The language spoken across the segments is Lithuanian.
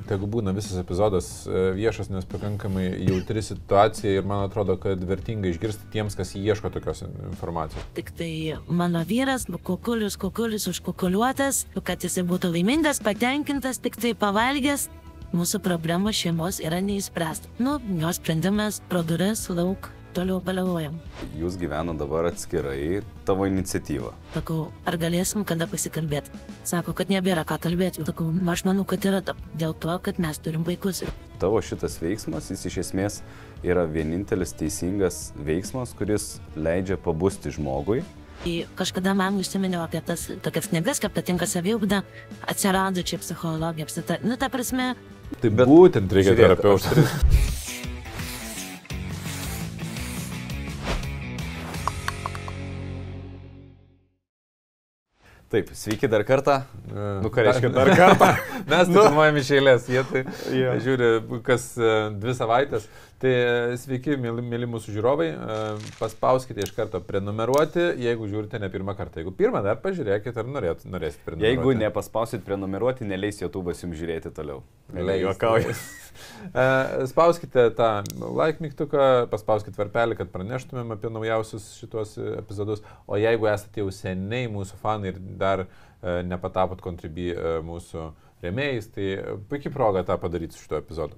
tegu būna visas epizodas viešas, nes pakankamai jautri situacija ir man atrodo, kad vertinga išgirsti tiems, kas ieško tokios informacijos. Tik tai mano vyras, kukulius užkukuliuotas, kad jisai būtų laimingas, patenkintas, tik tai pavalgęs. Mūsų problemos šeimos yra neįspręsta. Jo sprendimas pro duris lauk, toliau baliavojam. Jūs gyvena dabar atskirai, tavo iniciatyva. Sakau, ar galėsim kada pasikalbėti? Sako, kad nebėra ką kalbėti. Sakau, aš manau, kad yra dėl to, kad mes turim vaikus. Tavo šitas veiksmas, jis iš esmės yra vienintelis teisingas veiksmas, kuris leidžia pabusti žmogui. Kažkada man užsiminiau apie tas tokias knygas, kaip patinka saviugda, atsirado čia psichologija, ta prasme. Tai būtent reikia terapeutų. Taip, sveiki dar kartą. Ką reiškia dar kartą? Mes filmuojam iš eilės, jie tai žiūri kas 2 savaitės. Tai sveiki, mėly mūsų žiūrovai, paspauskite iš karto prenumeruoti, jeigu žiūrite ne pirmą kartą. Jeigu pirmą dar pažiūrėkite, ar norėsite prenumeruoti. Jeigu nepaspausite prenumeruoti, neleis YouTube'as jums žiūrėti toliau. Juokauju. Spauskite tą like mygtuką, paspauskite varpelį, kad praneštumėm apie naujausius šitos epizodus. O jeigu esate jau seniai mūsų fanai ir dar nepatapot Contribui mūsų rėmėjais, tai puikiai proga tą padaryti su šito epizodu.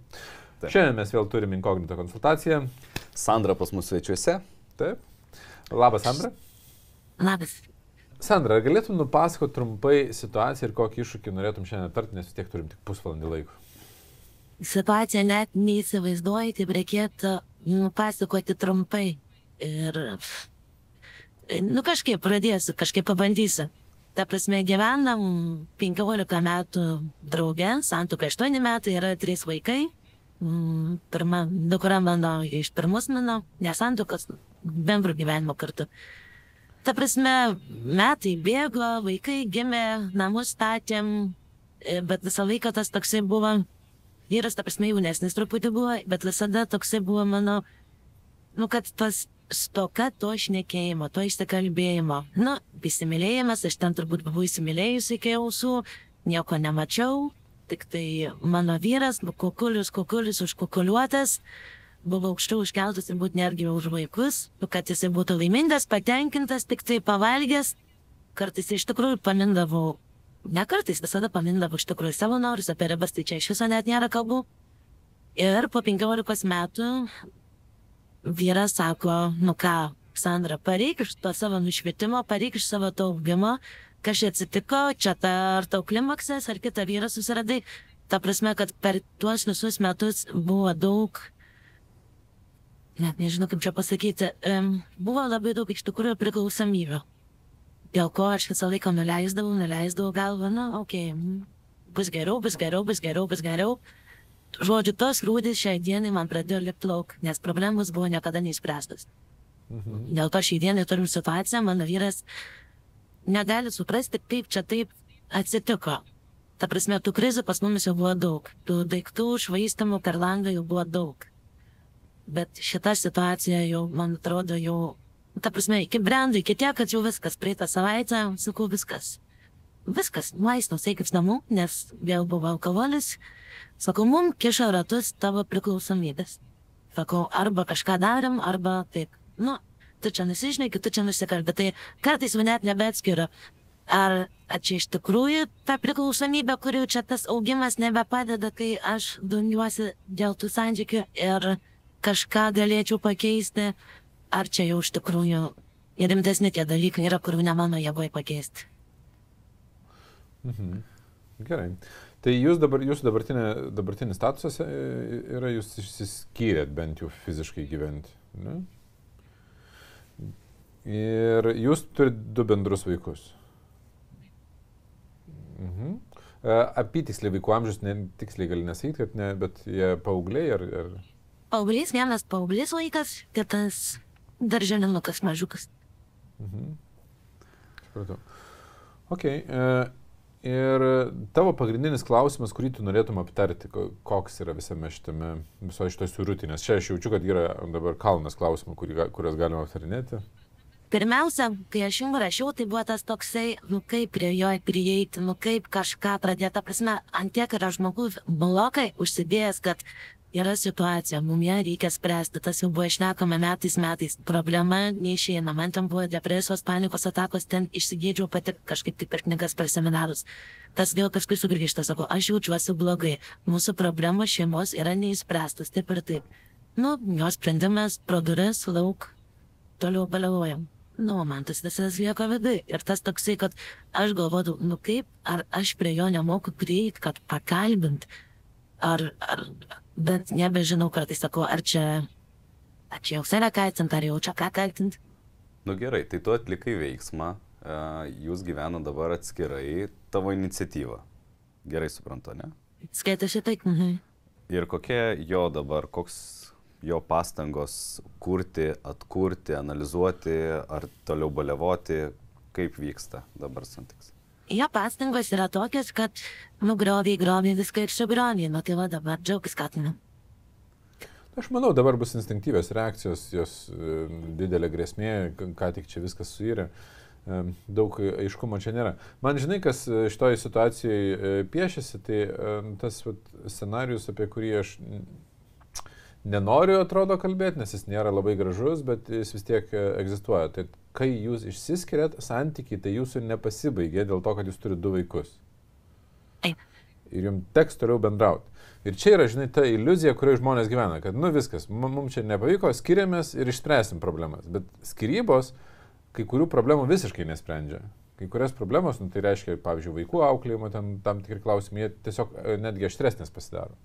Taip. Šiandien mes vėl turim inkognito konsultaciją. Sandra pas mūsų svečiuose. Taip. Labas, Sandra. Labas. Sandra, ar galėtum nupasakoti trumpai situaciją ir kokį iššūkį norėtum šiandien aptarti, nes vis tiek turim tik pusvalandį laiko. Situaciją net neįsivaizduoju, kaip reikėtų nupasakoti trumpai. Ir, kažkaip pradėsiu, kažkaip pabandysiu. Ta prasme, gyvenam 15 metų drauge, santuoka 8 metai, yra 3 vaikai. Pirma dukra mano iš pirmus mano, nesantuokos, bendro gyvenimo kartu. Ta prasme, metai bėgo, vaikai gimė, namus statėm, bet visą laiką tas toksai buvo, vyras, ta prasme, jaunesnis truputį buvo, bet visada toksai buvo mano, kad tas stoka to šnekėjimo, to išsikalbėjimo. Įsimylėjimas, aš ten turbūt buvau įsimylėjusi iki ausų, nieko nemačiau. Tik tai mano vyras, kukulius užkukuliuotas, buvo aukščiau užkeltas ir būt netgi už vaikus, kad jisai būtų laimingas, patenkintas, tik tai pavalgęs. Kartais iš tikrųjų pamindavau, ne kartais, visada pamindavau iš tikrųjų savo norus, apie ribas, tai čia iš viso net nėra kalbų. Ir po 15 metų vyras sako, Sandra, pareik iš to savo nušvietimo, pareik iš savo to augimo. Kas čia atsitiko, čia ar tau klimaksas, ar kitą vyrą susiradai. Ta prasme, kad per tuos visus metus buvo daug, net nežinau kaip čia pasakyti, buvo labai daug iš tikrųjų priklausomybių. Dėl ko aš visą laiką nuleisdavau galvą, bus geriau. Žodžiu, tos grūdys šiai dienai man pradėjo lipti lauk, nes problemos buvo niekada neįspręstos. Dėl to šiai dienai turim situaciją, mano vyras negali suprasti, kaip čia taip atsitiko. Ta prasme, tų krizių pas mumis jau buvo daug. Tų daiktų švaistamų per langą jau buvo daug. Bet šita situacija jau, man atrodo, ta prasme, iki brendo, iki tiek, kad jau viskas. Praeitą savaitę, sakau, viskas. Maistos eikis namų, nes vėl buvo alkoholis. Sakau, mum kiša ratus tavo priklausomybės. Sakau, arba kažką darėm, arba taip. Tu čia nusižinai, tu čia nusikalbė. Tai kartais jau net nebeatskiriu. Ar čia iš tikrųjų ta priklausomybė, kurių čia tas augimas nebepadeda, kai aš domiuosi dėl tų santykių ir kažką galėčiau pakeisti, ar čia jau iš tikrųjų rimtesni tie dalykai yra, kurių ne mano jėgoje pakeisti. Gerai. Tai jūsų dabartinis statusas yra, jūs išsiskyrėt bent jau fiziškai gyventi, ne? Ir jūs turite 2 bendrus vaikus. Apytiksliai vaikų amžius, tiksliai gali nesakyti, kad ne, bet jie paaugliai ar... Paauglys, vienas paauglys vaikas, kitas darželinukas mažiukas. Supratau. Ok. Ir tavo pagrindinis klausimas, kurį tu norėtum aptarti, koks yra visame šitame, viso šitoj surutinės. Čia aš jaučiu, kad yra dabar kalnas klausimų, kuriuos galima aptarinėti. Pirmiausia, kai aš jums rašiau, tai buvo tas toksai, kaip prie jo prieiti, kaip kažką pradėti. Ta prasme, ant tiek yra žmogus blokai užsidėjęs, kad yra situacija, mums ją reikia spręsti. Tas jau buvo išnekama metais. Problema neišeina. Man ten buvo depresijos, panikos atakos, ten išsigydžiau pati kažkaip tik per knygas, per seminarus. Tas vėl kažkaip sugrįžta, sako, aš jaučiuosi blogai. Mūsų problemos šeimos yra neįspręstos, taip ir taip. Jos sprendimas, pro duris, lauk, toliau baliavojam. Man tas visas lieka vidai. Ir tas toksai, kad aš galvodavau, kaip, ar aš prie jo nemoku prieiti, kad pakalbint, bet nebežinau, kartais sakau, ar čia jau save kaltint, ar jau čia ką kaltint. Gerai, tai tu atlikai veiksmą, jūs gyvena dabar atskirai, tavo iniciatyva. Gerai suprantu, ne? Skaitasi taip. Ir kokia jo dabar, koks jo pastangos kurti, atkurti, analizuoti, ar toliau baliavoti, kaip vyksta dabar santyks? Jo pastangos yra tokios, kad griovė viską ir sugriovė, tai va dabar džiaugis skatina. Aš manau, dabar bus instinktyvios reakcijos, jos didelė grėsmė, ką tik čia viskas suirė, daug aiškumo čia nėra. Man žinai, kas šitoje situacijoje piešiasi, tai tas scenarius, apie kurį aš nenoriu, atrodo, kalbėti, nes jis nėra labai gražus, bet jis vis tiek egzistuoja. Tai kai jūs išsiskiriat, santykiai, tai jūsų nepasibaigė dėl to, kad jūs turite 2 vaikus. Ir jums teks toliau bendrauti. Ir čia yra, žinai, ta iliuzija, kurioje žmonės gyvena, kad, viskas, mums čia nepavyko, skiriamės ir išspręsim problemas. Bet skyrybos kai kurių problemų visiškai nesprendžia. Kai kurias problemos, tai reiškia, pavyzdžiui, vaikų auklėjimo, tam tikri klausimai, jie tiesiog netgi aštresnės pasidaro.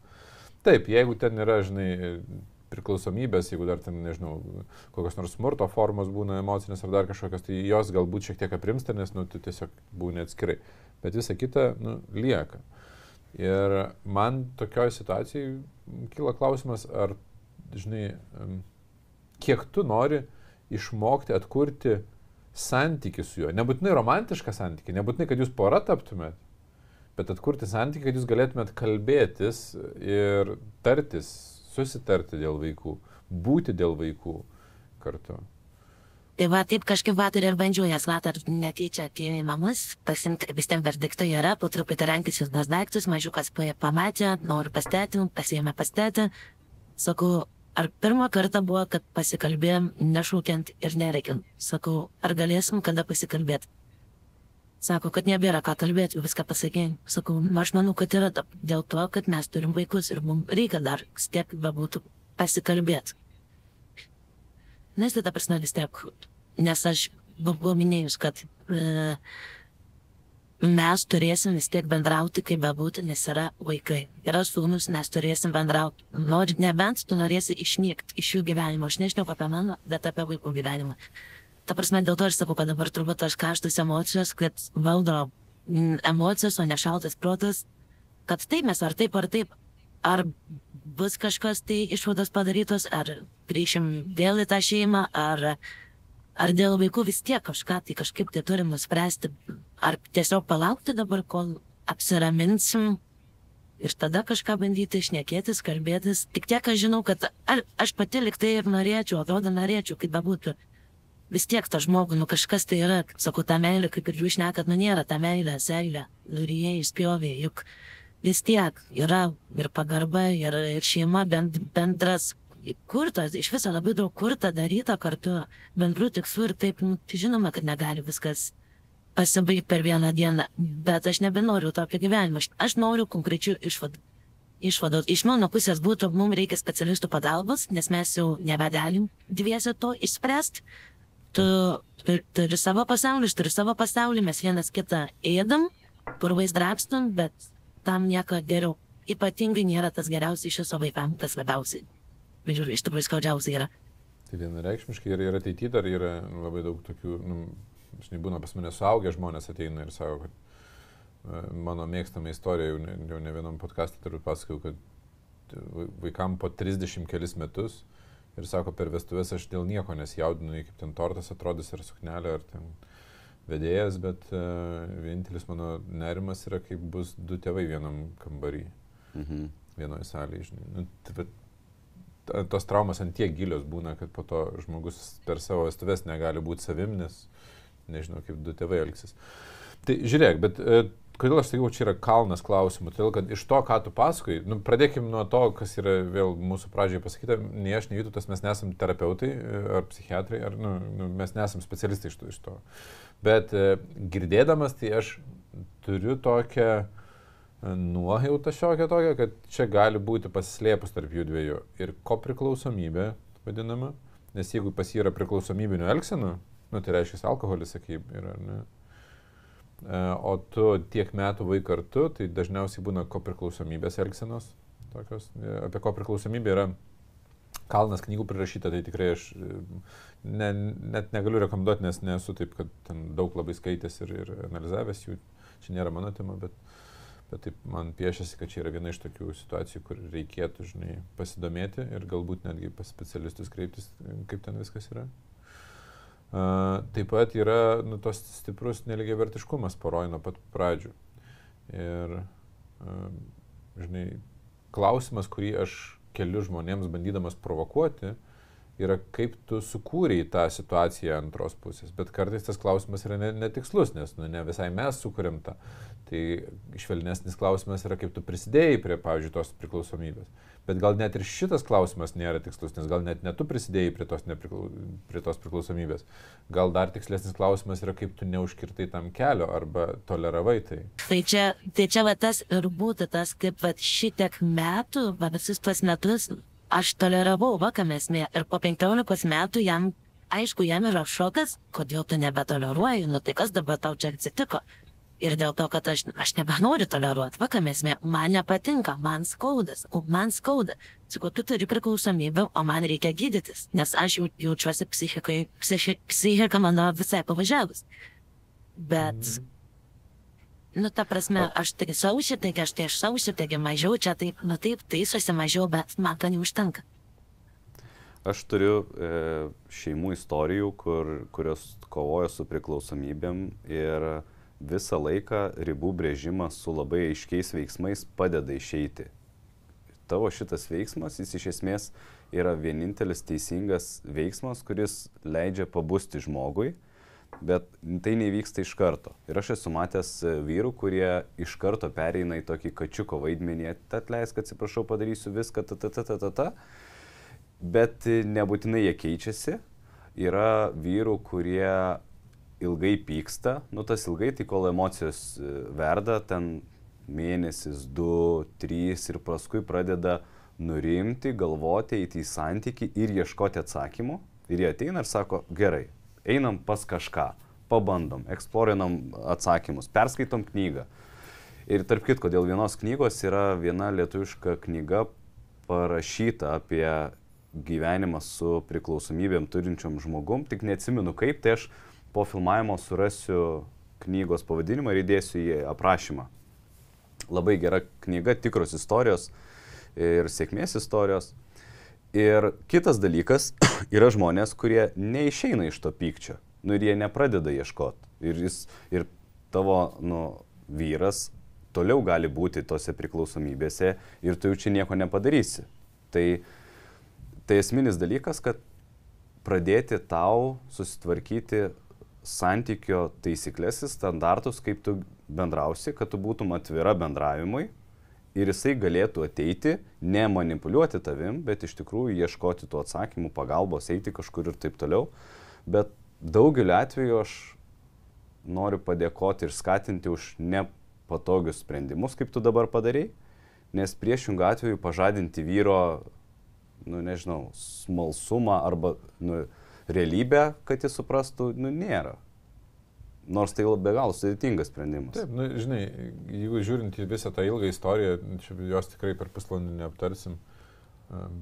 Taip, jeigu ten yra, žinai, priklausomybės, jeigu dar ten, nežinau, kokios nors smurto formos būna emocinės ar dar kažkokios, tai jos galbūt šiek tiek aprimsta, nes, tu tiesiog būni atskirai. Bet visa kita, lieka. Ir man tokioje situacijoje kyla klausimas, ar, žinai, kiek tu nori išmokti atkurti santykį su juo. Nebūtinai romantišką santykį, nebūtinai, kad jūs pora taptumėt, bet atkurti santykį, kad jūs galėtumėt kalbėtis ir tartis, susitarti dėl vaikų, būti dėl vaikų kartu. Tai va, taip kažkaip vakar ir bandžiau, jas vakar netyčia atėjo į namus, pasimti, vis ten verdiktai yra, po truputį rankysiu tas daiktus, mažiukas pamatė, noriu pastėti, pasiėmė pastėti. Sakau, ar pirmą kartą buvo, kad pasikalbėjom nešūkiant ir nereikiant? Sakau, ar galėsim kada pasikalbėti? Sako, kad nebėra ką kalbėti, viską pasakėjai. Sakau, aš manau, kad yra dėl to, kad mes turim vaikus ir mums reikia dar tiek bebūtų pasikalbėti. Nes tai ta prasme vis tiek, nes aš buvau minėjus, kad mes turėsim vis tiek bendrauti, kaip bebūtų, nes yra vaikai. Yra sūnus, mes turėsim bendrauti. Nebent tu norėsi išnykti iš jų gyvenimo. Aš nežinau apie mano, bet apie vaikų gyvenimą. Ta prasme, dėl to aš sakau, kad dabar turbūt tos karštos emocijos, kad valdo emocijos, o ne šaltas protas, kad taip mes ar taip, ar bus kažkas tai išvados padarytos, ar grįšim vėl į tą šeimą, ar dėl vaikų vis tiek kažką tai kažkaip tai turim nuspręsti, ar tiesiog palaukti dabar, kol apsiraminsim ir tada kažką bandyti šnekėtis, kalbėtis. Tik tiek aš žinau, kad aš pati liktai ir norėčiau, atrodo norėčiau, kaip bebūtų. Vis tiek ta žmogų, kažkas tai yra, sakau, ta meilė, kaip ir jūs šnekat, nėra ta meilė, seilė, nurijai, spjovė, juk vis tiek yra ir pagarba, ir šeima bendras, kurtas, iš viso labai daug kurta, daryta kartu, bendrų tikslų ir taip, žinoma, kad negali viskas pasibaigti per vieną dieną, bet aš nebenoriu tokio gyvenimo, aš noriu konkrečių išvadų. Iš mano pusės būtų, mums reikia specialistų pagalbos, nes mes jau nebegalim dviese to išspręsti. Tu turi savo pasaulį, aš turiu savo pasaulį, mes vienas kitą ėdam, purvais drabstum, bet tam nieko geriau. Ypatingai nėra tas geriausiai iš viso vaikams, tas labiausiai. Žiūrėjau, iš tikrųjų skaudžiausiai yra. Tai vienareikšmiškai ir ateityje dar yra labai daug tokių, aš nebūna pas mane suaugę žmonės ateina ir sako, kad mano mėgstama istorija, jau ne vienam podcast'e turbūt pasakau, kad vaikam po 30 kelis metus ir sako, per vestuvės aš dėl nieko nesijaudinu, kaip ten tortas atrodys, ar suknelė, ar ten vedėjas, bet vienintelis mano nerimas yra, kaip bus 2 tėvai vienam kambarį, vienoje salėje, žinai. tos traumos ant tiek gilios būna, kad po to žmogus per savo vestuves negali būti savim, nes nežinau, kaip du tėvai elgsis. Tai žiūrėk, bet kodėl aš sakiau, čia yra kalnas klausimų, todėl kad iš to, ką tu pasakoji, pradėkim nuo to, kas yra vėl mūsų pradžioje pasakyta, nei aš, nei Vytautas, mes nesam terapeutai ar psichiatrai, ar mes nesam specialistai iš to. Bet girdėdamas, tai aš turiu tokią nuojautą šiokią tokią, kad čia gali būti pasislėpus tarp jų dviejų. Ir kopriklausomybė vadinama, nes jeigu pas jį yra priklausomybinių elgsenų, tai reiškia alkoholis, sakyb, yra, ne? O tu tiek metų vai kartu, tai dažniausiai būna kopriklausomybės elgsenos. Tokios. Apie kopriklausomybę yra kalnas knygų prirašyta, tai tikrai aš net negaliu rekomenduoti, nes nesu taip, kad ten daug labai skaitęs ir analizavęs jų. Čia nėra mano tema, bet taip man piešiasi, kad čia yra viena iš tokių situacijų, kur reikėtų, pasidomėti ir galbūt netgi pas specialistus kreiptis, kaip ten viskas yra. Taip pat yra tos stiprus nelygiavertiškumas poroj nuo pat pradžių. Ir, klausimas, kurį aš keliu žmonėms bandydamas provokuoti, yra kaip tu sukūrei tą situaciją antros pusės. Bet kartais tas klausimas yra netikslus, nes ne visai mes sukūrėm tą. Tai švelnesnis klausimas yra, kaip tu prisidėjai prie, pavyzdžiui, tos priklausomybės. Bet gal net ir šitas klausimas nėra tikslus, nes gal net ne tu prisidėjai prie tos priklausomybės. Gal dar tikslesnis klausimas yra, kaip tu neužkirtai tam kelio arba toleravai tai. Tai čia va tas ir būtų tas, kaip va šitiek metų, va visus tuos metus aš toleravau, va kam esmė. Ir po 15 metų jam yra šokas, kodėl tu nebetoleruoji, tai kas dabar tau čia atsitiko. Ir dėl to, kad aš nebenoriu toleruoti, va kam esmė, man nepatinka, man skauda. Sakau, tu turi priklausomybę, o man reikia gydytis, nes aš jaučiuosi psichika mano visai pavažiavus. Bet, ta prasme, aš taisau šitaigi mažiau čia, taip, taisosi mažiau, bet man to neužtenka. Aš turiu šeimų istorijų, kurios kovoja su priklausomybėm ir visą laiką ribų brėžimas su labai aiškiais veiksmais padeda išeiti. Tavo šitas veiksmas, jis iš esmės yra vienintelis teisingas veiksmas, kuris leidžia pabusti žmogui, bet tai nevyksta iš karto. Ir aš esu matęs vyrų, kurie iš karto pereina į tokį kačiuko vaidmenį, atleisk, atsiprašau, padarysiu viską, bet nebūtinai jie keičiasi. Yra vyrų, kurie ilgai pyksta, tas ilgai, tai kol emocijos verda, ten mėnesis, 2, 3 ir paskui pradeda nurimti, galvoti, eiti į santykį ir ieškoti atsakymų. Ir jie ateina ir sako, gerai, einam pas kažką, pabandom, eksplorinam atsakymus, perskaitom knygą. Ir tarp kitko, dėl vienos knygos yra viena lietuviška knyga parašyta apie gyvenimą su priklausomybėm turinčiom žmogum, tik neatsimenu kaip, tai aš po filmavimo surasiu knygos pavadinimą ir įdėsiu į aprašymą. Labai gera knyga, tikros istorijos ir sėkmės istorijos. Ir kitas dalykas yra žmonės, kurie neišeina iš to pykčio. Ir jie nepradeda ieškoti. Ir tavo vyras toliau gali būti tose priklausomybėse ir tu jau čia nieko nepadarysi. Tai esminis dalykas, kad pradėti tau susitvarkyti santykio taisyklės ir standartus, kaip tu bendrausi, kad tu būtum atvira bendravimui ir jisai galėtų ateiti, ne manipuliuoti tavim, bet iš tikrųjų ieškoti tų atsakymų, pagalbos, eiti kažkur ir taip toliau. Bet daugeliu atveju aš noriu padėkoti ir skatinti už nepatogius sprendimus, kaip tu dabar padarai, nes priešingų atveju pažadinti vyro, smalsumą arba realybę, kad jis suprastų, nėra. Nors tai be galo sudėtingas sprendimas. Taip, jeigu žiūrint į visą tą ilgą istoriją, jos tikrai per pusvalandį neaptarsim,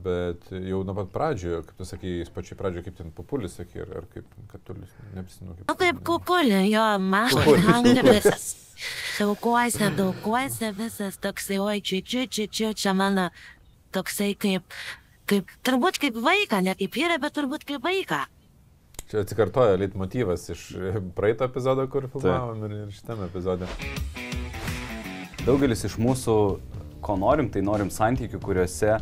bet jau nuo pat pradžioje, kaip tu sakai, pačiai pradžioje, kaip ten Populis, sakai, ar kaip Katulis, neprisimenu. Kaip Kukulė, jo, mažas visas. Dauguose visas toksai, oi, čia mano toksai kaip turbūt kaip vaiką, ne kaip vyrą, bet turbūt kaip vaiką. Čia atsikartoja leitmotyvas iš praeito epizodo, kur filmavom ir šitame epizode. Daugelis iš mūsų, ko norim, tai norim santykių, kuriuose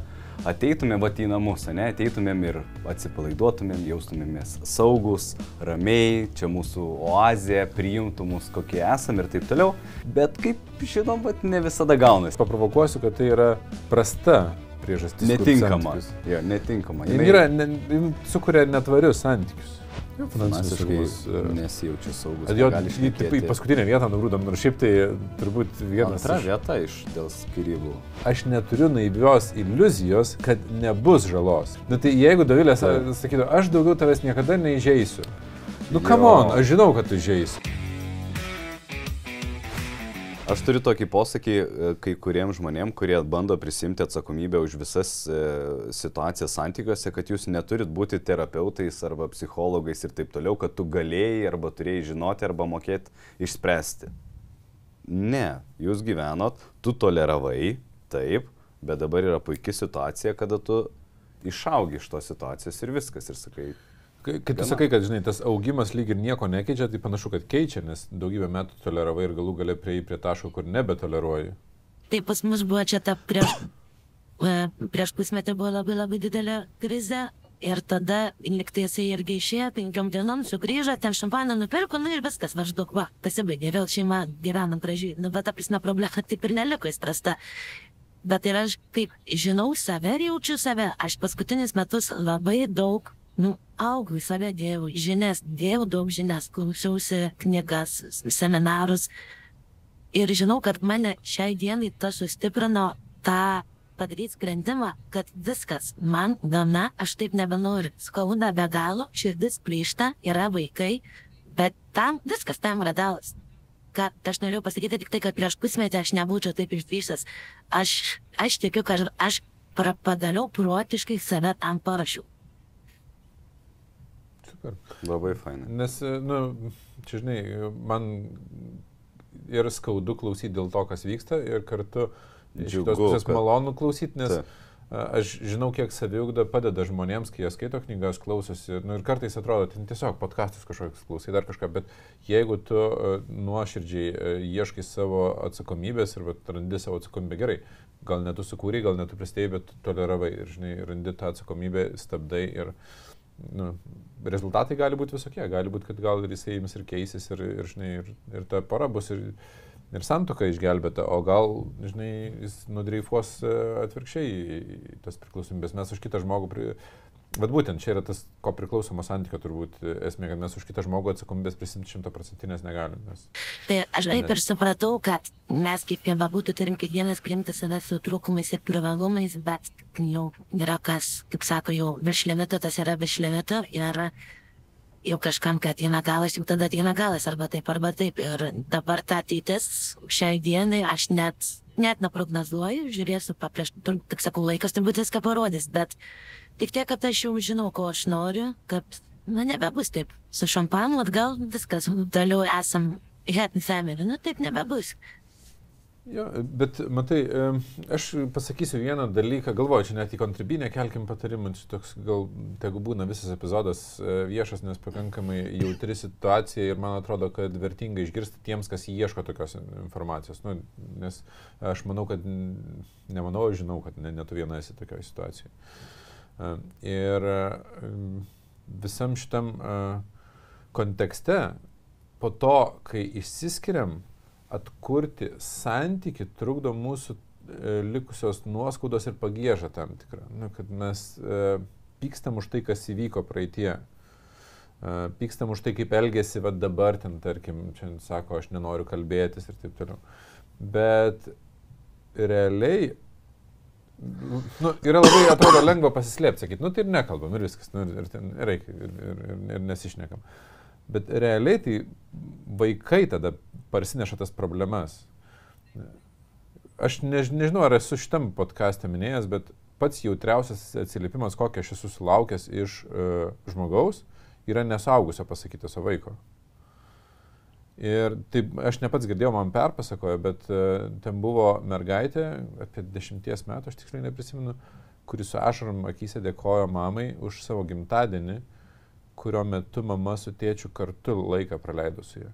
ateitumėm vat į namus, ne, ateitumėm ir atsipalaiduotumėm, jaustumėmės saugus, ramiai, čia mūsų oazė, priimtų mus kokie esam ir taip toliau, bet kaip žinom, vat ne visada gaunasi. Paprovokuosiu, kad tai yra prasta priežastis. Netinkama. Jo, netinkama. Jis sukuria netvarius santykius. Finansiškai nesijaučia saugus. Į paskutinę vietą nugrūdam, nors šiaip tai turbūt vienas. Antra vieta dėl skyrybų. Aš neturiu naivios iliuzijos, kad nebus žalos. Nu tai jeigu Dovilė sakytų, aš daugiau tavęs niekada neįžeisiu. Nu come on, aš žinau, kad tu įžeisi. Aš turiu tokį posakį kai kuriems žmonėms, kurie bando prisimti atsakomybę už visas situacijas santykiuose, kad jūs neturit būti terapeutais arba psichologais ir taip toliau, kad tu galėjai arba turėjai žinoti arba mokėti išspręsti. Ne, jūs gyvenot, tu toleravai, taip, bet dabar yra puikia situacija, kada tu išaugi iš tos situacijos ir viskas ir sakai. Kai tu sakai, kad žinai, tas augimas lyg ir nieko nekeičia, tai panašu, kad keičia, nes daugybę metų toleravai ir galų galia prie taško, kur nebetoleruoji. Tai pas mus buvo čia ta prieš pusmetį buvo labai didelė krizė ir tada liktai jisai irgi išėjo 5 dienom, sugrįžo, ten šampaną nupirko, nu ir viskas, maždaug, va, pasibaigė, vėl šeima gyvena gražiai, nu bet ta prasme problema taip ir neliko įspręsta. Bet ir aš kaip žinau save ir jaučiu save, aš paskutinius metus labai daug augau į save, dėjau daug žinias, klausiausi knygas, seminarus ir žinau, kad mane šiai dienai tas sustiprino tą padaryti sprendimą, kad viskas, man gana, aš taip nebenoriu, skauda be galo, širdis plyšta, yra vaikai, bet viskas tam yra dalas. Kad aš norėjau pasakyti tik tai, kad prieš pusmetį aš nebūčiau taip išdrįsęs. Aš tikiu, kad aš padariau protiškai save tam parašiau. Super. Labai fainai. Nes, čia žinai, man yra skaudu klausyti dėl to, kas vyksta ir kartu iš tos pusės malonu klausyti, nes aš žinau, kiek saviugda padeda žmonėms, kai jie skaito knygas, klausosi, ir kartais atrodo, tiesiog podcastus kažkokius klausai, dar kažką, bet jeigu tu nuoširdžiai ieškai savo atsakomybės ir randi savo atsakomybę gerai, gal ne tu sukūrei, gal ne tu pristėjai, bet toleravai ir, žinai, randi tą atsakomybę, stabdai ir rezultatai gali būti visokie, gali būti, kad gal ir jisai jums ir keisis ir ta pora bus ir santuoka išgelbėta, o gal, žinai, jis nudreifuos atvirkščiai į tas priklausomybės. Mes už kitą žmogų, bet būtent čia yra tas ko priklausomo santykio turbūt esmė, kad mes už kitą žmogų atsakomybės prisimti 100% negalim. Tai aš taip ir supratau, kad mes kaip ir būtų turim kiekvienas priimti save su trūkumais ir privalumais, bet jau yra kas, kaip sako, jau virš limito, tas yra virš limito ir jau kažkam, kad ateina galas, jau tada ateina galas, arba taip. Ir dabar ta ateitis šiai dienai aš net neprognozuoju, žiūrėsiu paprieš, tik sakau, laikas turbūt viską parodys, bet tik tiek, kad aš jau žinau, ko aš noriu, kad, nebebus taip. Su šampanu atgal viskas, toliau esam happy family, taip nebebus. Jo, bet matai, aš pasakysiu vieną dalyką, galvoju, čia net į kontribinę kelkim patarimą, čia toks gal, tegu būna visas epizodas viešas, nes pakankamai jautri situacija ir man atrodo, kad vertinga išgirsti tiems, kas ieško tokios informacijos, nes aš manau, kad, žinau, kad ne tu viena esi tokioje situacijoje. Ir visam šitam kontekste, po to, kai išsiskiriam, atkurti santyki trukdo mūsų likusios nuoskaudos ir pagieža tam tikrą. Kad mes pykstam už tai, kas įvyko praeitie. Pykstam už tai, kaip elgėsi dabar, tarkim, čia sako, aš nenoriu kalbėtis ir taip toliau. Bet realiai, yra labai, atrodo, lengva pasislėpti, sakyti, tai ir nekalbam, ir viskas, ir nesišnekam. Bet realiai tai vaikai tada parsineša tas problemas. Aš nežinau, ar esu šitam podcast'e minėjęs, bet pats jautriausias atsiliepimas, kokį aš esu sulaukęs iš žmogaus, yra nesuaugusio pasakyto savo vaiko. Ir taip, aš ne pats girdėjau, man perpasakojo, bet ten buvo mergaitė, apie 10 metų, aš tiksliai neprisimenu, kuri su ašarom akyse dėkojo mamai už savo gimtadienį, kurio metu mama su tėčiu kartu laiką praleido su ja.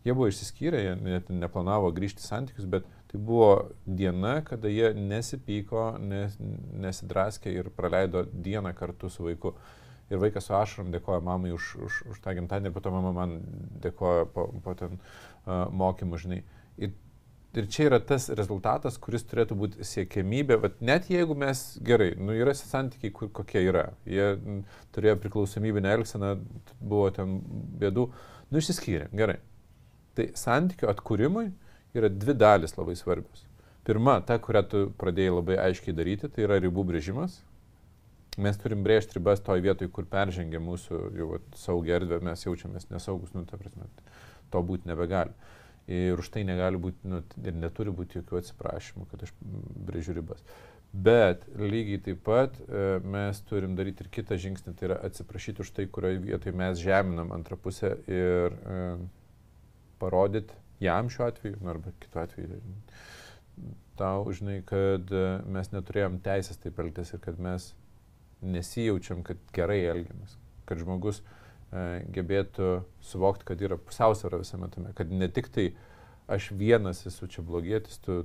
Jie buvo išsiskyrę, jie net neplanavo grįžti į santykius, bet Tai buvo diena, kada jie nesipyko, nesidraskė ir praleido dieną kartu su vaiku. Ir vaikas su ašarom dėkoja mamai už tą gimtadienį ir po to mama man dėkoja po ten mokymų, žinai. Ir čia yra tas rezultatas, kuris turėtų būti siekiamybė, bet net jeigu mes gerai, yra santykiai, kokie yra, jie turėjo priklausomybinę elgseną, buvo ten bėdų, išsiskyrė, gerai. Tai santykių atkūrimui yra dvi dalis labai svarbios. Pirma, ta, kurią tu pradėjai labai aiškiai daryti, tai yra ribų brėžimas. Mes turim brėžti ribas toj vietoj, kur peržengia mūsų jau saugią erdvę, mes jaučiamės nesaugus, ta prasme, to būti nebegali. Ir už tai negali būti, ir neturi būti jokių atsiprašymų, kad aš brėžiu ribas. Bet lygiai taip pat mes turim daryti ir kitą žingsnį, tai yra atsiprašyti už tai, kurioje vietoje mes žeminam antrą pusę ir parodyti jam šiuo atveju, arba kitu atveju, tau, žinai, kad mes neturėjom teisės taip elgtis ir kad mes nesijaučiam, kad gerai elgiamės, kad žmogus gebėtų suvokti, kad yra pusiausvėra visame tame, kad ne tik tai aš vienas esu čia blogietis, tu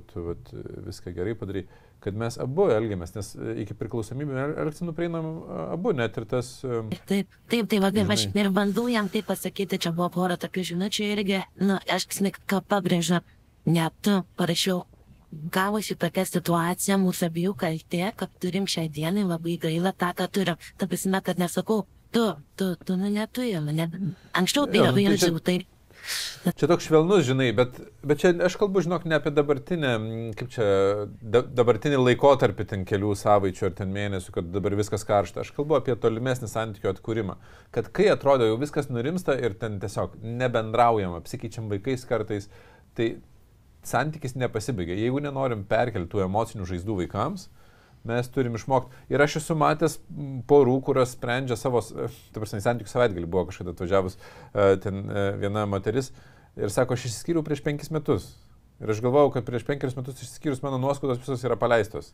viską gerai padarai, kad mes abu elgiamės, nes iki priklausomybių elgsenų prieinam abu, net ir tas... Taip, aš ir bandau jam taip pasakyti, čia buvo pora tokių žinučių irgi, aš ką pabrėžiu, net tu parašiau. Gavosi tokia situacija, mūsų abiejų kaltė, kad turim šią dieną labai gaila tą, ką turim. Ta prasme, kad nesakau, tu neturi, anksčiau tai labai jaučiau, tai... Čia toks švelnus, žinai, bet čia aš kalbu, žinok, ne apie dabartinę, dabartinį laikotarpį ten kelių savaičių ar ten mėnesių, kad dabar viskas karšta. Aš kalbu apie tolimesnį santykių atkūrimą. Kad kai atrodo jau viskas nurimsta ir ten tiesiog nebendraujama, apsikeičiam vaikais kartais, tai santykis nepasibaigia. Jeigu nenorim perkelti tų emocinių žaizdų vaikams, mes turim išmokti. Ir aš esu matęs porų, kurios sprendžia savo, santykių savaitgalį buvo kažkada atvažiavus ten viena moteris ir sako, aš išsiskyriau prieš 5 metus. Ir aš galvojau, kad prieš 5 metus išsiskyrus mano nuoskaudos visos yra paleistos.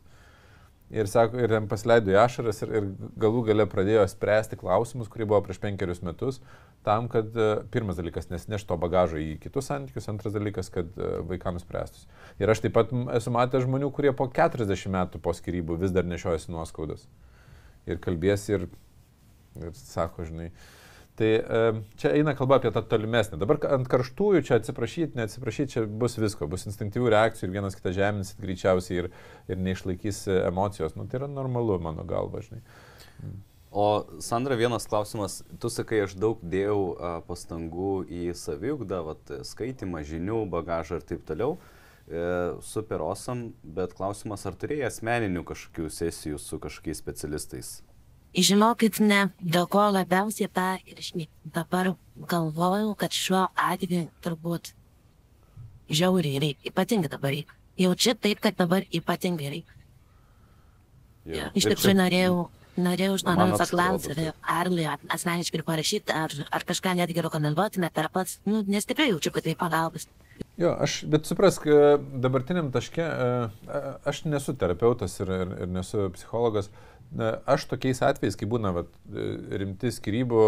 Ir sako, ir ten pasileido į ašaras ir galų gale pradėjo spręsti klausimus, kurie buvo prieš 5 metus, tam, kad pirmas dalykas nesineš to bagažo į kitus santykius, antras dalykas, kad vaikams spręstus. Ir aš taip pat esu matęs žmonių, kurie po 40 metų po skyrybų vis dar nešiojasi nuoskaudas. Ir kalbėsi ir sako, žinai. Tai čia eina kalba apie tą tolimesnį. Dabar ant karštųjų čia atsiprašyti, neatsiprašyti, čia bus visko. Bus instinktyvių reakcijų ir vienas kitą žeminsit greičiausiai ir neišlaikys emocijos. Tai yra normalu, mano galva, žinai. O Sandra, vienas klausimas. Tu sakai, aš daug dėjau pastangų į saviugdą, skaitimą, žinių, bagažą ir taip toliau. Super awesome, bet klausimas, ar turėjai asmeninių kažkokių sesijų su kažkokiais specialistais? Žinokit, ne, dėl ko labiausiai tą ir aš dabar galvojau, kad šiuo atveju turbūt žiauriai reikia, ypatingai dabar reikia. Jaučiu taip, kad dabar ypatingai reikia. Iš tikrųjų norėjau žmonėms paklausyti, ar asmeniškai parašyti, ar kažką netgi rekomenduoti, net ar pats, nes tikrai jaučiu, kad tai pagalbas. Jo, bet suprask, dabartiniam taške, aš nesu terapeutas ir nesu psichologas. Aš tokiais atvejais, kai būna rimti skyrybų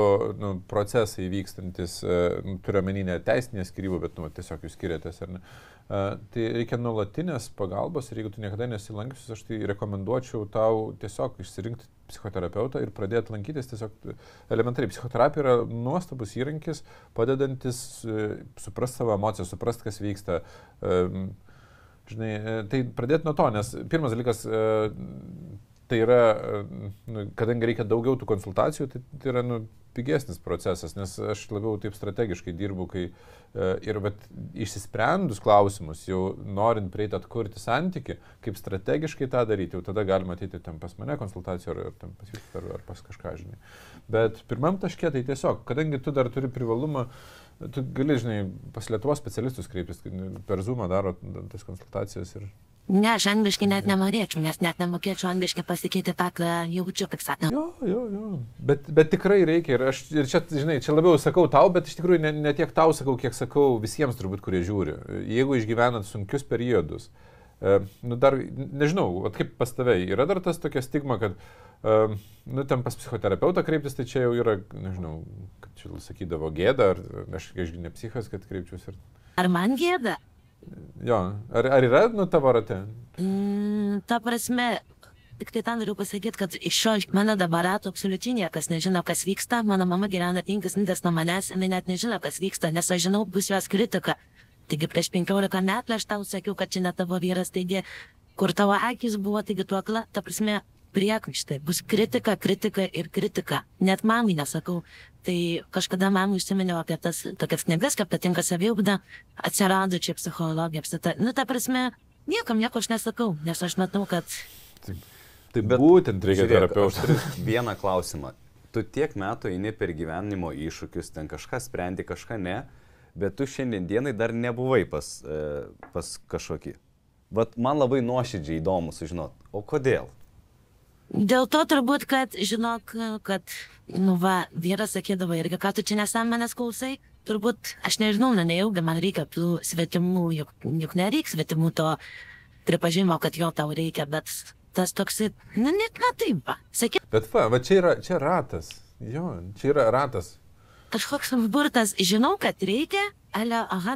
procesai vykstantis, turiu omeny ne teisinė skyrybų, bet tiesiog jūs skiriatės, ar ne, tai reikia nuolatinės pagalbos ir jeigu tu niekada nesilankysius, aš tai rekomenduočiau tau tiesiog išsirinkti psichoterapeutą ir pradėti lankytis tiesiog elementariai. Psichoterapija yra nuostabus įrankis, padedantis suprasti savo emocijas, suprasti, kas vyksta. Žinai, tai pradėti nuo to, nes pirmas dalykas, tai yra, kadangi reikia daugiau tų konsultacijų, tai yra pigesnis procesas, nes aš labiau taip strategiškai dirbu, kai ir išsisprendus klausimus, jau norint prieiti atkurti santyki, kaip strategiškai tą daryti, jau tada galima ateiti ten pas mane konsultacijų ar pas jūs ar pas kažką, žinai. Bet pirmam taške tai tiesiog, kadangi tu dar turi privalumą, tu gali, žinai, pas Lietuvos specialistus kreiptis, per Zoomą daro tas konsultacijas ir... Ne, aš angliškai net nenorėčiau, nes net nemokėčiau angliškai pasakyti tą, ką jaučiu, kaip sakant. Jo. Bet tikrai reikia ir čia, žinai, čia labiau sakau tau, bet iš tikrųjų ne tiek tau sakau, kiek sakau visiems turbūt, kurie žiūri. Jeigu išgyvenat sunkius periodus, dar, nežinau, kaip pas tave, yra dar tas tokia stigma, kad, ten pas psichoterapeutą kreiptis, tai čia jau yra, nežinau, kad čia sakydavo gėda, ar aš ne psichas, kad kreipčiausi ir... Ar man gėda? Jo, ar yra, tavo rate? Ta prasme, tik tai tą noriu pasakyti, kad iš šio mano dabar rato absoliučiai niekas nežino, kas vyksta. Mano mama gyvena 5 minutės nuo manęs, jinai net nežino, kas vyksta, nes aš žinau, bus jos kritika. Taigi prieš 15 metų aš tau sakiau, kad čia ne tavo vyras, taigi kur tavo akis buvo, taigi tu akla, ta prasme, priekaištai. Bus kritika, kritika ir kritika. Net mamai nesakau. Tai kažkada mamai užsiminiau apie tas tokias knygas, kaip patinka saviugda, atsirado čia psichologija, apsita. Ta prasme, niekam nieko aš nesakau, nes aš matau, kad... Tai būtent reikia terapeuto. Vieną klausimą. Tu tiek metų eini per gyvenimo iššūkius, ten kažką sprendi, kažką ne, bet tu šiandien dienai dar nebuvai pas kažkokį. Vat man labai nuoširdžiai įdomu sužinot, o kodėl? Dėl to turbūt, kad žinok, kad, vyras sakydavo irgi, ką tu čia nesam manęs klausai, turbūt, aš nežinau, nejaugi man reikia tų svetimų, juk nereikia svetimų to pripažimo, kad jo tau reikia, bet tas toksai, net taip, sakyt. Bet va čia ratas, čia yra ratas. Kažkoks burtas, žinau, kad reikia,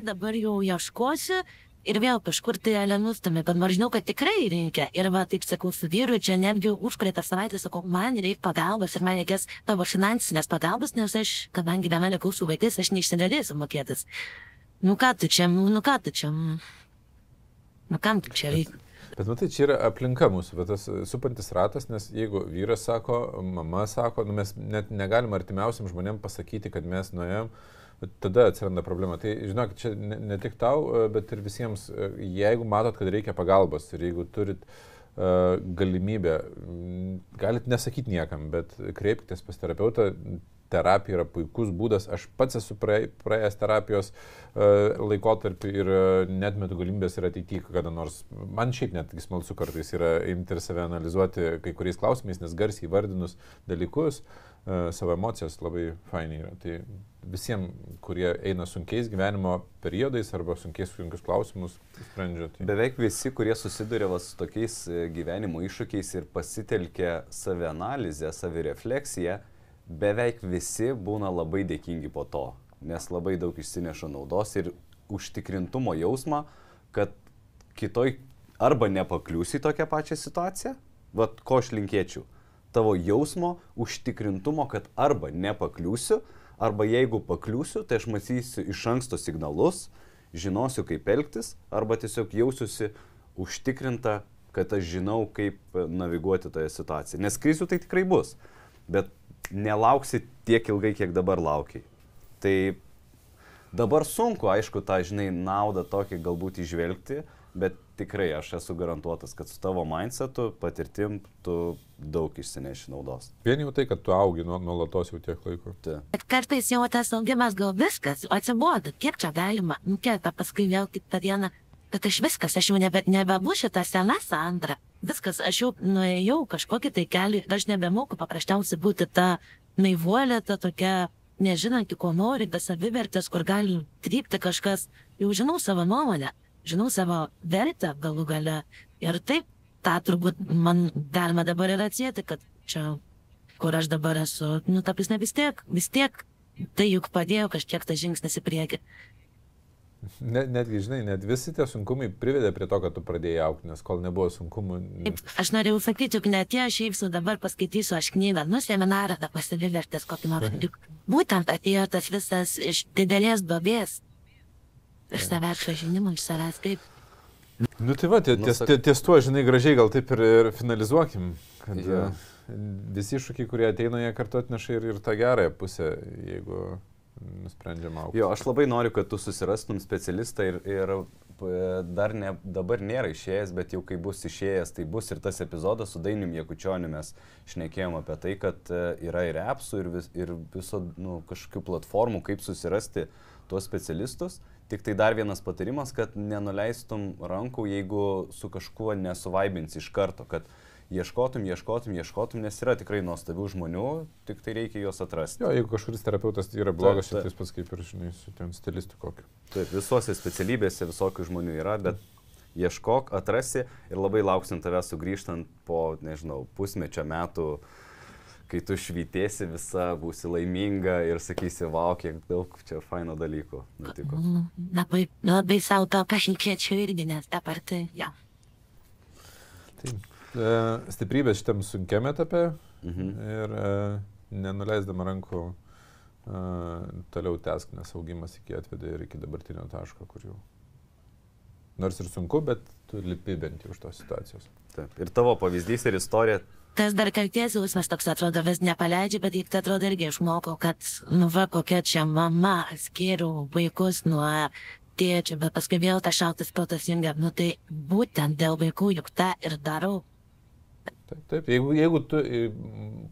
dabar jau ieškosiu. Ir vėl kažkur tai nustumė, bet man žinau, kad tikrai reikia. Ir taip sakau, su vyru, čia netgi užpraeitą savaitę sakau, man reikia pagalbos ir man reikės tavo finansinės pagalbos, nes aš, kadangi viena likau su vaikais, aš neišsigalėsiu mokėtis. Ką tu čia, kam tu čia reikia? Bet matai, čia yra aplinka mūsų, bet tas supantis ratas, nes jeigu vyras sako, mama sako, mes net negalim artimiausiam žmonėm pasakyti, kad mes nuėjom, tada atsiranda problema. Tai žinok, čia ne tik tau, bet ir visiems, jeigu matot, kad reikia pagalbos ir jeigu turit galimybę, galit nesakyti niekam, bet kreipkitės pas terapeutą. Terapija yra puikus būdas. Aš pats esu praėjęs terapijos laikotarpį ir netmetu galimybės ir ateityje kada nors. Man šiaip net smalsu kartais yra imti ir save analizuoti kai kuriais klausimais, nes garsiai vardinus dalykus, savo emocijas labai fainiai yra. Tai visiems, kurie eina sunkiais gyvenimo periodais arba sunkius klausimus, sprendžia. Tai. Beveik visi, kurie susiduria su tokiais gyvenimo iššūkiais ir pasitelkia savianalizę, savirefleksiją, beveik visi būna labai dėkingi po to, nes labai daug išsineša naudos ir užtikrintumo jausmą, kad kitoj arba nepakliūsi į tokią pačią situaciją, vat ko aš linkėčiau, tavo jausmo užtikrintumo, kad arba nepakliūsiu, arba jeigu pakliūsiu, tai aš matysiu iš anksto signalus, žinosiu kaip elgtis, arba tiesiog jausiuosi užtikrinta, kad aš žinau kaip naviguoti toje situacijoje, nes krizių tai tikrai bus, bet nelauksi tiek ilgai, kiek dabar laukiai. Tai dabar sunku, aišku, tą, naudą tokį galbūt įžvelgti, bet tikrai aš esu garantuotas, kad su tavo mindsetu, patirtim, tu daug išsineši naudos. Vien jau tai, kad tu augi nuolatos jau tiek laiko. Bet kartais jau tas augimas gal viskas, atsibodo, kiek čia galima, paskui vėl kitą dieną, kad aš jau nebebūsiu tą seną Sandrą. Viskas, aš jau nuėjau kažkokį tai kelią ir aš nebemoku paprasčiausiai būti ta naivuolė, ta tokia nežinanti, ko nori, be savivertės, kur gali krypti kažkas. Jau žinau savo nuomonę, žinau savo vertę galų gale. Ir taip, tą turbūt man galima dabar ir atsieti, kad čia, kur aš dabar esu, ta prasme vis tiek, tai juk padėjo kažkiek tas žingsnis į priekį. Netgi, net visi tie sunkumai privedė prie to, kad tu pradėjai augti, nes kol nebuvo sunkumų. Aš norėjau sakyti, juk net aš šiaip dabar paskaitysiu aš knygą, seminarą, pasivertęs kokį nors. Būtent atėjo tas visas iš didelės duobės. Iš savęs pažinimo, iš savęs kaip. Tai va, ties tuo, gražiai gal taip ir finalizuokim, kad visi iššūkiai, kurie ateina, jie kartu atneša ir tą gerąją pusę, jeigu nusprendžiam augti. Jo, aš labai noriu, kad tu susirastum specialistą ir dabar nėra išėjęs, bet jau kai bus išėjęs, tai bus ir tas epizodas su Dainium Jakučioniu, mes šnekėjom apie tai, kad yra ir appsų, ir viso kažkokių platformų, kaip susirasti tuos specialistus. Tik tai dar vienas patarimas, kad nenuleistum rankų, jeigu su kažkuo nesuvaibinsi iš karto, kad ieškotum, nes yra tikrai nuostabių žmonių, tik tai reikia juos atrasti. Jo, jeigu kažkuris terapeutas yra blogas, tai pats kaip ir, su ten stilistu kokiu. Taip, visuose specialybėse visokių žmonių yra, bet ieškok, atrasi ir labai lauksim tavęs sugrįžtant po, pusmečio metų, kai tu švytėsi visa, būsi laiminga ir sakysi, vau, kiek daug čia faino dalykų nutiko. Labai savo to pašnekėčiau irgi, nes dabar tai, jo. Taip. Stiprybės šitam sunkiam etape ir nenuleisdama rankų toliau tęsk, nes augimas atvedė ir iki dabartinio taško, kur jau. Nors ir sunku, bet tu lipi bent jau už tos situacijos. Taip. Ir tavo pavyzdys ir istorija. Tas dar kalties jausmas toks atrodo vis nepaleidžia, bet juk tai atrodo irgi išmokau, kad, nu va, kokia čia mama, skiriu vaikus nuo tėčio, bet paskui vėl tas šaltas protas jungia, nu tai būtent dėl vaikų juk tą ir darau. Taip. Jeigu tu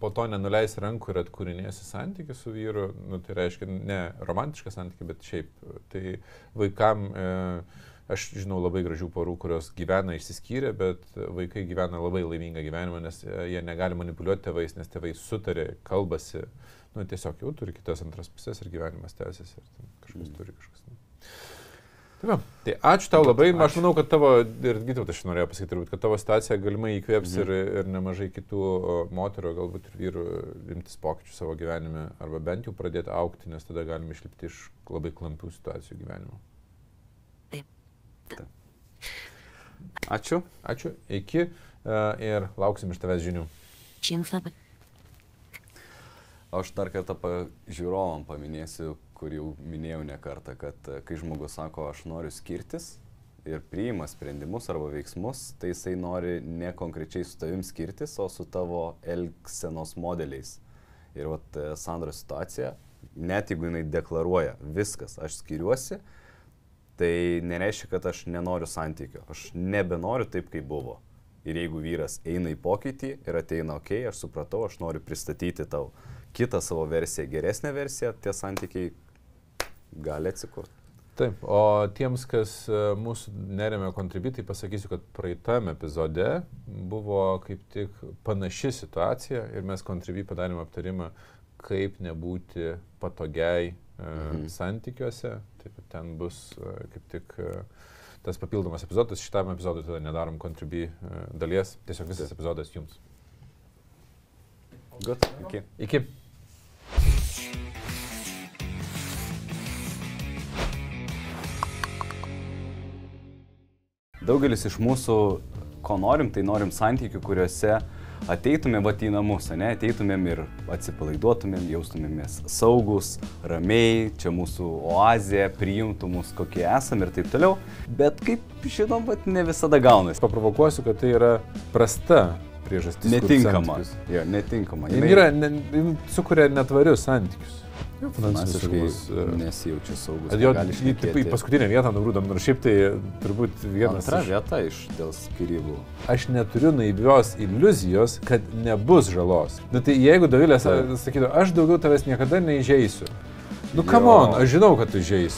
po to nenuleisi rankų ir atkūrinėsi santykių su vyru, nu, tai reiškia ne romantišką santykį, bet šiaip. Tai vaikam, aš žinau labai gražių porų, kurios gyvena išsiskyrę, bet vaikai gyvena labai laimingą gyvenimą, nes jie negali manipuliuoti tėvais, nes tėvai sutarė, kalbasi, nu, tiesiog jau turi kitas antras pusės ir gyvenimas tęsiasi ir kažkas turi kažkas. Tai ačiū tau labai, aš manau, kad tavo, ir Gytautas aš norėjau pasakyti, kad tavo situacija galimai įkvėps ir nemažai kitų moterų, galbūt ir vyrų imtis pokyčių savo gyvenime, arba bent jau pradėti augti, nes tada galime išlipti iš labai klampių situacijų gyvenimo. Taip. Ačiū. Ačiū, iki ir lauksim iš tavęs žinių. Jums labai. Aš dar kartą žiūrovam paminėsiu, kur jau minėjau ne kartą, kad kai žmogus sako, aš noriu skirtis ir priima sprendimus arba veiksmus, tai jisai nori ne konkrečiai su tavim skirtis, o su tavo elgsenos modeliais. Ir vat Sandros situacija, net jeigu jinai deklaruoja viskas, aš skiriuosi, tai nereiškia, kad aš nenoriu santykio. Aš nebenoriu taip, kaip buvo. Ir jeigu vyras eina į pokytį ir ateina, okei, aš supratau, aš noriu pristatyti tau kitą savo versiją, geresnę versiją, tie santykiai gali atsikurti. Taip, o tiems, kas mūsų neremia Contribui, tai pasakysiu, kad praeitame epizode buvo kaip tik panaši situacija ir mes Contribui padarėme aptarimą, kaip nebūti patogiai santykiuose. Taip, ten bus kaip tik tas papildomas epizodas. Šitam epizodui tada nedarom Contribui dalies, tiesiog visas epizodas jums. Good. Iki. Daugelis iš mūsų, ko norim, tai norim santykių, kuriuose ateitumėm į namus, ne? Ateitumėm ir atsipalaiduotumėm, jaustumėmės saugus, ramiai, čia mūsų oazė, priimtų mus kokie esam ir taip toliau. Bet kaip žinom, ne visada gaunasi. Paprovokuosiu, kad tai yra prasta priežastis. Netinkama. Jo, netinkama. Jis sukuria netvarius santykius. Finansiškai nesijaučia saugus. Į paskutinę vietą nugrūdam, nors šiaip tai turbūt vienas. Antra vieta dėl skyrybų. Aš neturiu naivios iliuzijos, kad nebus žalos. Nu tai jeigu Dovilė sakytų, aš daugiau tavęs niekada neįžeisiu. Nu come on, aš žinau, kad tu įžeisi.